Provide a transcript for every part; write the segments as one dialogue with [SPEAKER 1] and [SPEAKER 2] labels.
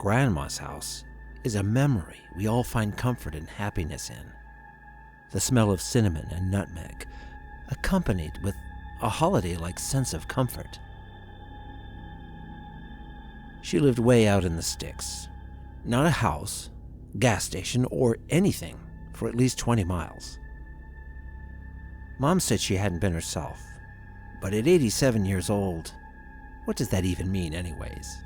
[SPEAKER 1] Grandma's house is a memory we all find comfort and happiness in. The smell of cinnamon and nutmeg, accompanied with a holiday-like sense of comfort. She lived way out in the sticks. Not a house, gas station, or anything for at least 20 miles. Mom said she hadn't been herself, but at 87 years old, what does that even mean anyways?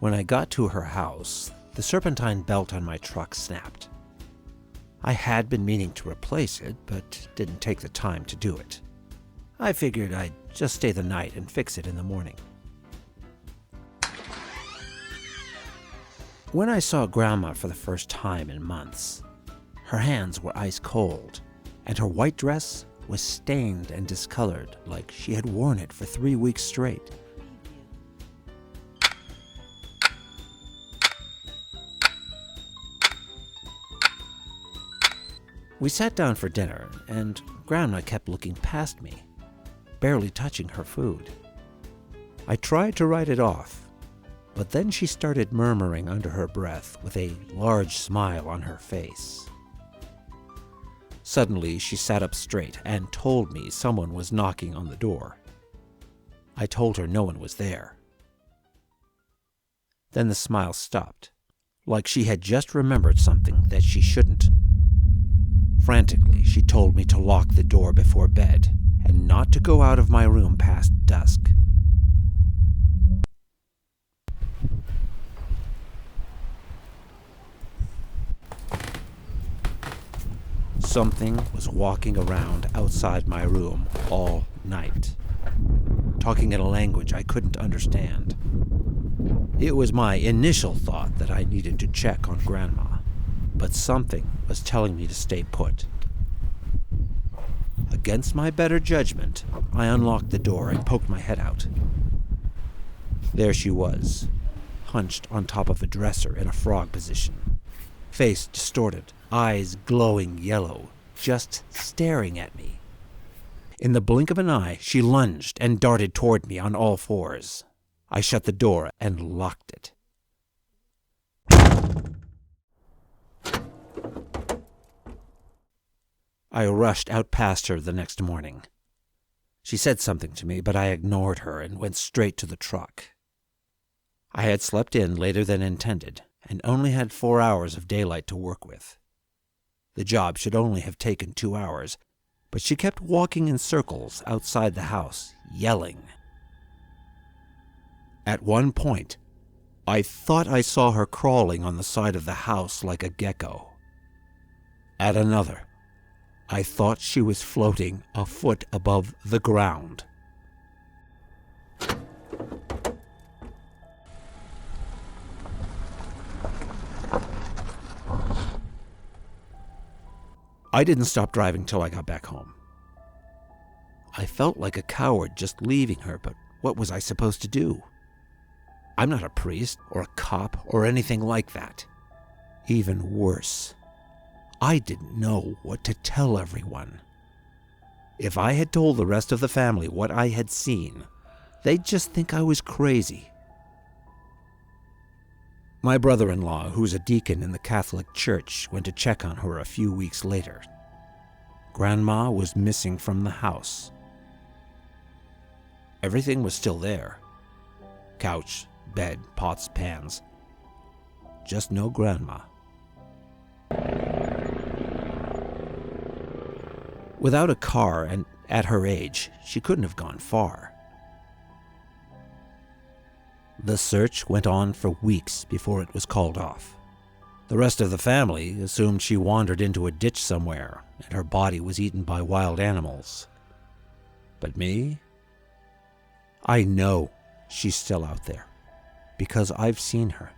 [SPEAKER 1] When I got to her house, the serpentine belt on my truck snapped. I had been meaning to replace it, but didn't take the time to do it. I figured I'd just stay the night and fix it in the morning. When I saw Grandma for the first time in months, her hands were ice cold, and her white dress was stained and discolored like she had worn it for 3 weeks straight. We sat down for dinner, and Grandma kept looking past me, barely touching her food. I tried to write it off, but then she started murmuring under her breath with a large smile on her face. Suddenly, she sat up straight and told me someone was knocking on the door. I told her no one was there. Then the smile stopped, like she had just remembered something that she shouldn't. Frantically, she told me to lock the door before bed and not to go out of my room past dusk. Something was walking around outside my room all night, talking in a language I couldn't understand. It was my initial thought that I needed to check on Grandma, but something was telling me to stay put. Against my better judgment, I unlocked the door and poked my head out. There she was, hunched on top of a dresser in a frog position, face distorted, eyes glowing yellow, just staring at me. In the blink of an eye, she lunged and darted toward me on all fours. I shut the door and locked it. I rushed out past her the next morning. She said something to me, but I ignored her and went straight to the truck. I had slept in later than intended and only had 4 hours of daylight to work with. The job should only have taken 2 hours, but she kept walking in circles outside the house, yelling. At one point, I thought I saw her crawling on the side of the house like a gecko. At another, I thought she was floating a foot above the ground. I didn't stop driving till I got back home. I felt like a coward just leaving her, but what was I supposed to do? I'm not a priest or a cop or anything like that. Even worse, I didn't know what to tell everyone. If I had told the rest of the family what I had seen, they'd just think I was crazy. My brother-in-law, who's a deacon in the Catholic Church, went to check on her a few weeks later. Grandma was missing from the house. Everything was still there. Couch, bed, pots, pans. Just no Grandma. Without a car and at her age, she couldn't have gone far. The search went on for weeks before it was called off. The rest of the family assumed she wandered into a ditch somewhere and her body was eaten by wild animals. But me? I know she's still out there because I've seen her.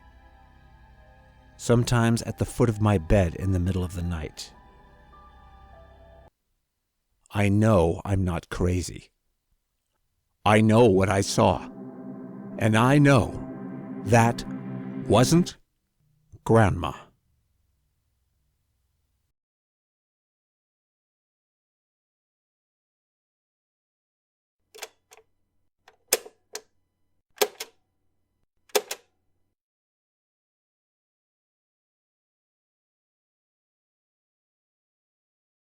[SPEAKER 1] Sometimes at the foot of my bed in the middle of the night. I know I'm not crazy. I know what I saw. And I know that wasn't Grandma.